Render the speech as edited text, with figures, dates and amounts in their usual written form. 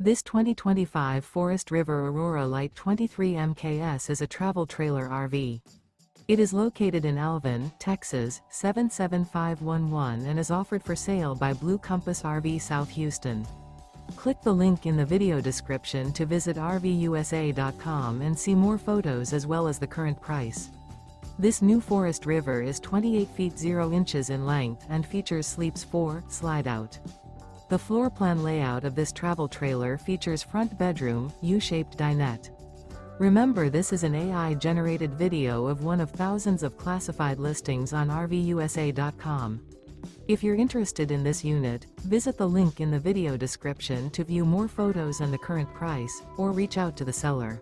This 2025 Forest River Aurora Light 23 MKS is a travel trailer RV. It is located in Alvin, Texas, 77511 and is offered for sale by Blue Compass RV South Houston. Click the link in the video description to visit RVUSA.com and see more photos as well as the current price. This new Forest River is 28 feet 0 inches in length and features Sleeps 4 Slideout. The floor plan layout of this travel trailer features front bedroom, U-shaped dinette. Remember, this is an AI-generated video of one of thousands of classified listings on RVUSA.com. If you're interested in this unit, visit the link in the video description to view more photos and the current price, or reach out to the seller.